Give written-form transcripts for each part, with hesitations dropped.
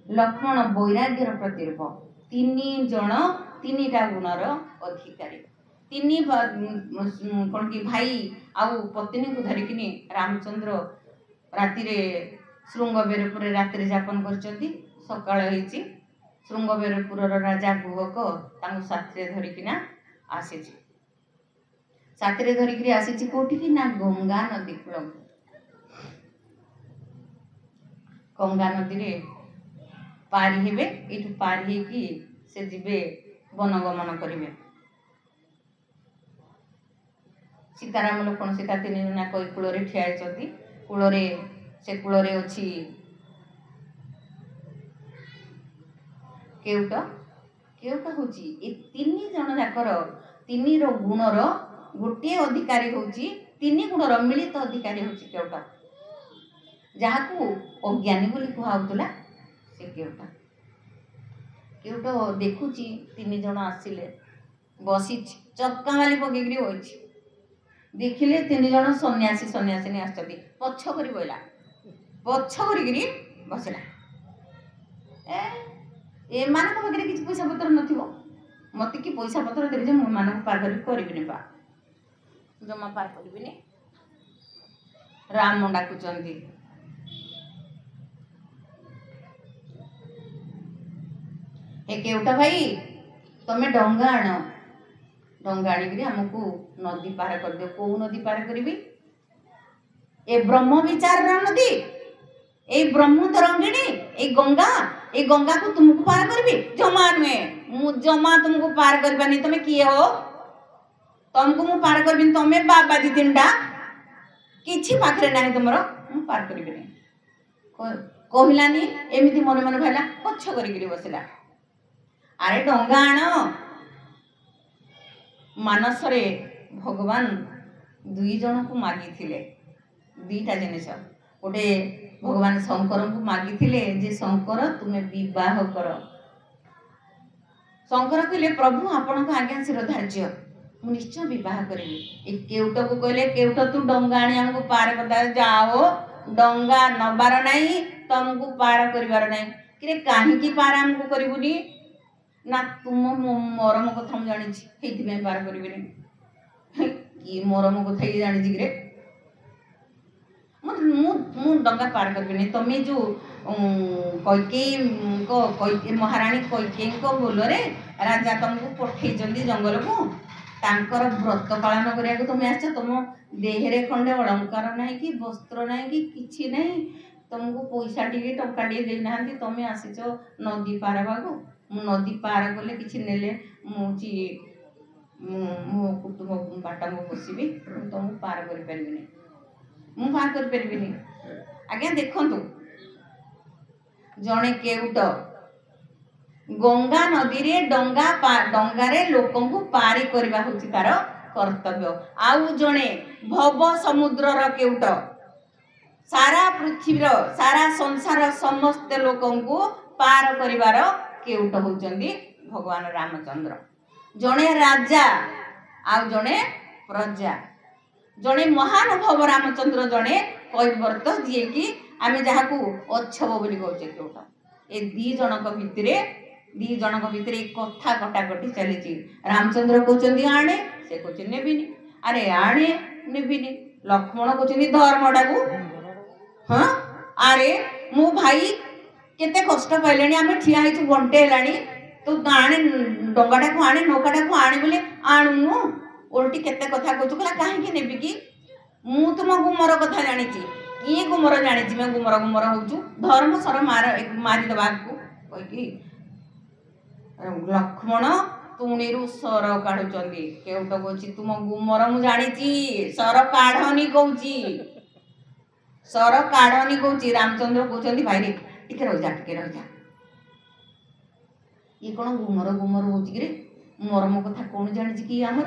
लक्ष्मण वैराग्यर प्रतिरूप तीन जन तीनटा गुणर अधिकारी तीन कौन कि भाई आउ पत्नी को धरिकी रामचंद्र राति श्रृंगबेरपुर रात्रि जापन कर सकाळ श्रृंगबेरपुर राजा गुहक साथी धरिकिना आसी साथी धरिकी आसी कौटी ना गंगा नदी कूल गंगा नदी रे पारी हेबे एठू पारी हेकी से जिबे वनगमन करिवे सीताराम लक्ष्मण सीता तीन जना कई कूल ठिया कूल से कूल अच्छी केउट केउट हूँ तीन जन जाकर तीन गुणर गोटे अधिकारी हूँ तीन गुणर मिलित अधिकारी हूँ केउट जहाँ को अज्ञानी बोली कहला से केउट केउट देखुची तीन जन आसिले बसी चक्का माली पकईकरी बची देखिले तीन जन सन्यासी सन्यासिनी आसती पछ कर बइला पछ करी बसला एमान पाखे किसी पैसा पत्र नथिबो मत कि पैसा पत्र देबे जे मान पार करी पा जमा पार करी राम डाकुचंदी ए केउटा भाई तमे डंगा आण डंगा आनिक आमको नदी पार कर दियो कौ नदी पार करी ए ब्रह्म विचार नदी ए ब्रह्म तरंगिणी ए गंगा को तुमको पार करबी जमा नुहे मु जमा तुमको पार करबानी तमे किए हो तुमको मु पार करबी तमे बाबा दी तीनटा किछि पाखरे नाही तुमरो मु पार करबी कहलानी एमिति मन मन भाला पछ करी बसला अरे डंगा आण मानस रे भगवान दुई जन को मागी थिले दीटा जिनिस गोटे भगवान शंकर को मागी थिले जे शंकर तुम्हें विवाह कर शंकर कहले प्रभु आपण को आज्ञा शिरोधार्य मु निश्चय विवाह करी केउट को कहले केउट तू डंगा आनी हमको पार करता जाओ डंगा नबार नहीं तुमको पार करिवार नहीं कि कहीं पार हमको करिबुनी ना तुम मरम कथा मु जानी से पार करी कि मरम कथा ये जानी कि मु डंगा पार करी तुम्हें जो कैकेयी महाराणी कैकेयी बोलरे राजा तुमको पठे जंगल को तांकर व्रत पालन करिया तुम्हें आस तुम देहरे खंडे अलंकार ना कि वस्त्र ना कि किछि नहीं तुमको पैसा टी टंका टी देना तुम्हें आसीच नदी पार बागु नदी पार गले किसी नेले मो कुटुंब बाटा मो बसबी तुमको पार कर पार आज्ञा देखंतु जड़े केउट गंगा नदी रे डंगा रे लोकं को पारी करबा होची तार कर्तव्य आउ जड़े भव समुद्र केउट सारा पृथ्वी सारा संसार समस्त लोकं को पार करिवार केउट होचंदी भगवान रामचंद्र जड़े राजा आउ जड़े प्रजा जड़े महानुभव रामचंद्र जड़े कैवर्त जी कि आम जहाँ को अच्छव बोली कहे केउट ए दी जनक भितर कथा कटाकटी चली रामचंद्र कहते आणे से कहते नेबिनी अरे आणे नेबिनी लक्ष्मण कहते धर्मटा को हाँ अरे मो भाई केते कष्ट पाइले आम ठिया घंटे है तू आने डंगाटा को आने नौकाटा को आने बोले आणुनु ओल्टी केते कथा कहू कहला कहीं नेबी कि मु तुम गुमर कथा जानी किए गुमर जानी मैं गुमर गुमर हूँ धर्म सर मारिदेवा कही लक्ष्मण तुणी सर काढ़ुंट केउट कह तुम गुमर मु जानी सर काढ़नी कहूँ सर काढ़नी कहूँ रामचंद्र कहते भाई रे टिके रही जा ये कौन गुमर गुमर हो मरम कथा कौन जानी कि आमर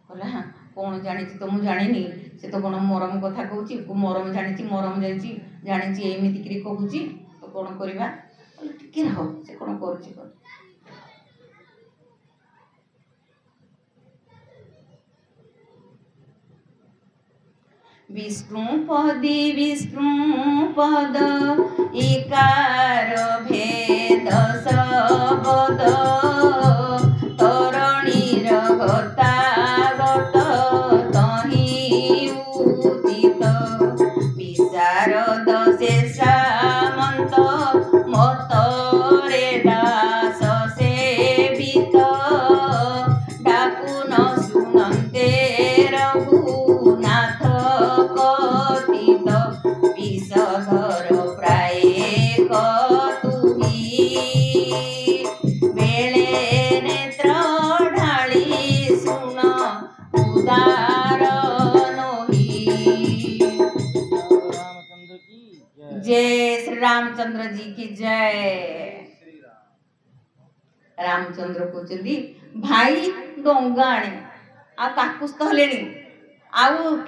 कहला हाँ कौन जानी तो मुझे जानी से तो कौन मरम कथा कहूँ मरम जानी मरम जानी एमती कहूँ तो कौन करवा टिके रह से कौन कर विष्णु पद इकार ସାମନ୍ତ ମତରେ ଦାସ ସେବିତ ଡାକୁ ନ ଶୁଣନ୍ତେ ରଘୁନାଥ କଥିତ ବିଷଧର ପ୍ରାୟ କତୁହି ବେଳେ ନେତ୍ର ଢାଳି ଶୁଣ ଉଦାର ନୋହି। जय श्री रामचंद्र जी की जय। रामचंद्र कहते भाई डंगा आने आकुस्त हेले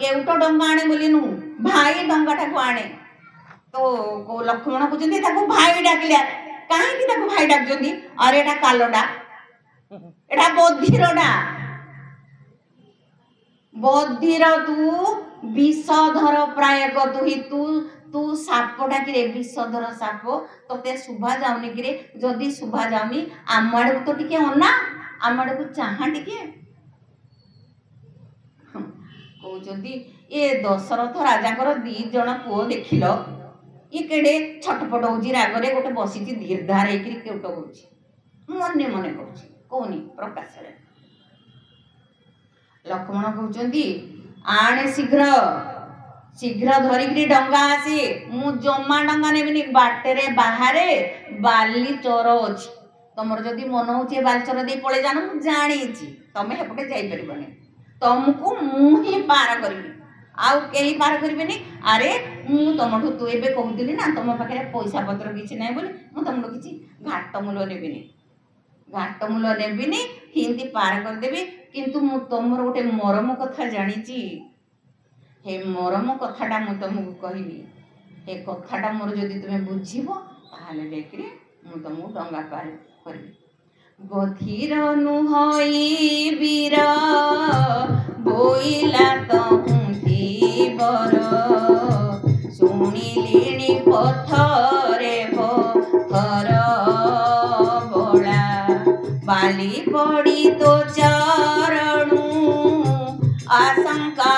केउट डंगा आने बोली नु भाई डंगा ठाकु आने तो लक्ष्मण कहते भाई डाकिले कहीं भाई डाक अरे एटा कालोडा एटा बधिरडा बधिर तू विषधर प्राय तू ही तू साप डाकिरे विषधर साप तोते शुभा जाऊनी कि जदि शुभा जाऊनी आम आड़ तो टिके अना आम आड़ को चाहा टिके कहते ये दशरथ राजा दी जन पुओ देखिल ये केड़े छटपट हो रागरे गोटे बसी धीरधार केउट हो मने मने कहूनी प्रकाश लक्ष्मण कहते आणे शीघ्र शीघ्र धरिकी डंगा आसी मु जमा डंगा नेबिनी बाटेरे बाहरे बाली चोर अच्छी तुम जदि मन हो बाली चोर दे पड़े जान मु जानी तमें हेपटे जापरबनी तुमको मुझे पार करी आउ कहीं पार करेनि अरे मु तुम तू ए कहूली ना तुम पाखे पैसा पत्र किसी ना बोली मुझे तुम किसी घाट मूल्य नेबिनी हिंदी पार करदेवी किंतु मु तुम गोटे मरम कथा जानी हे मरम कथाटा मु तुमको कहबी हे कथाटा मोर जदि तुम्हें बुझीब ताहले देखिए मु तुमको डंगा पार करी बधिर नुहई वीर बोइला तहुंती बर शुणिलिणी पथरे पथर बड़ा बाली पड़ी तो चरणु आशंका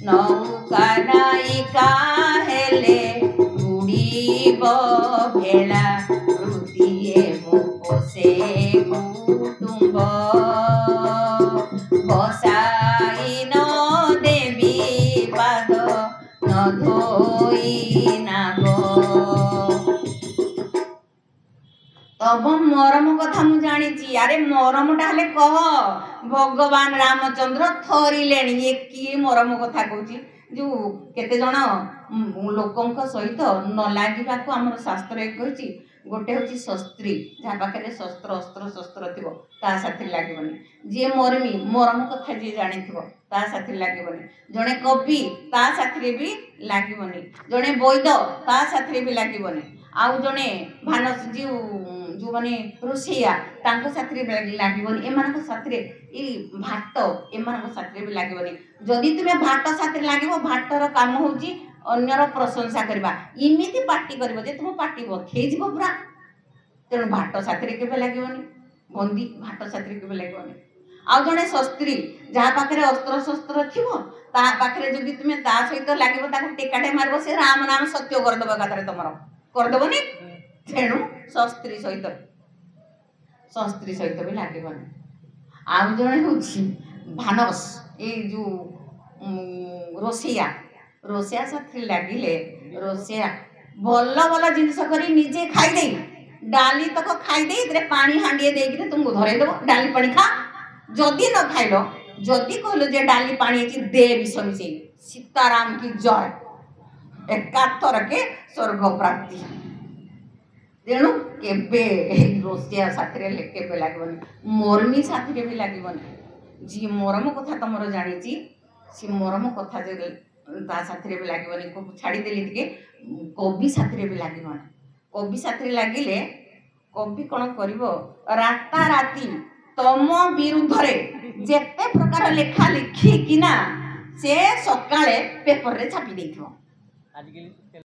नौका नायिका हेले बुड़ीब भेला वृत्तिए मुपोसे कुटुंब बसाई न देवी पाद न धोई नाग तब मरम कथा मु जानी अरे मरमटा हेले कह भगवान रामचंद्र थरिले ये किए मरम कथा कहूँ जो केते जन लोकंक सहित न लगे आमर शास्त्र कही गोटे हूँ शस्त्री जहाँ पाखे शस्त्र अस्त्र शस्त्र थी साथी लगे जी मरमी मरम कथा जी जानी साथी लगे जड़े कवि ता साथी भी लगे जड़े वैद ता साथी भी लगे आउ जड़े भानस जी जो मैंने रोसैया साथी लगे एम साथी भाट एम साथी भी लगे जदि तुम्हें भाट साथी लगे भाटर काम हूँ अन्यर प्रशंसा करवा इमिति पार्टी कर तुम पार्टी बथेज पूरा तेणु भाट साथी के लगे बंदी भाट साथी के लगे आउ जड़े शस्त्री जहाँ पाखे अस्त्र शस्त्र थी पाखे जब तुम्हें सहित लगे टेकाटे मारब से राम नाम सत्य करदेव कथा तुम करदेवनी तेणु शस्त्री सहित भी लगे आउ जड़े हूँ भानस ये जो रोसैया रोसैया साथी लगिले रोसैया भल भल जिनस कर निजे खाईदे डाली तक खाईदे पानी हांडिए देकर तुमको धरेदेव डाली पानी खा जदि न खाइल जदि कहल जे डाली पानी दे विष मिसे सीताराम की जय एकाथर के स्वर्ग प्राप्ति तेणु केबे रोसैया साथी केबे लगभग मरमी साथी भी लगे जी मरम कथा तुम जानी सी मरम कथा साथी भी लगे छाड़देली टे कवि साथी भी लगे कवि साथी लगिले कवि कौन कर राता राति तम विरुद्ध जेते प्रकार लेखा लिखिकिना से सकाळे पेपर रे छापी देथिबो।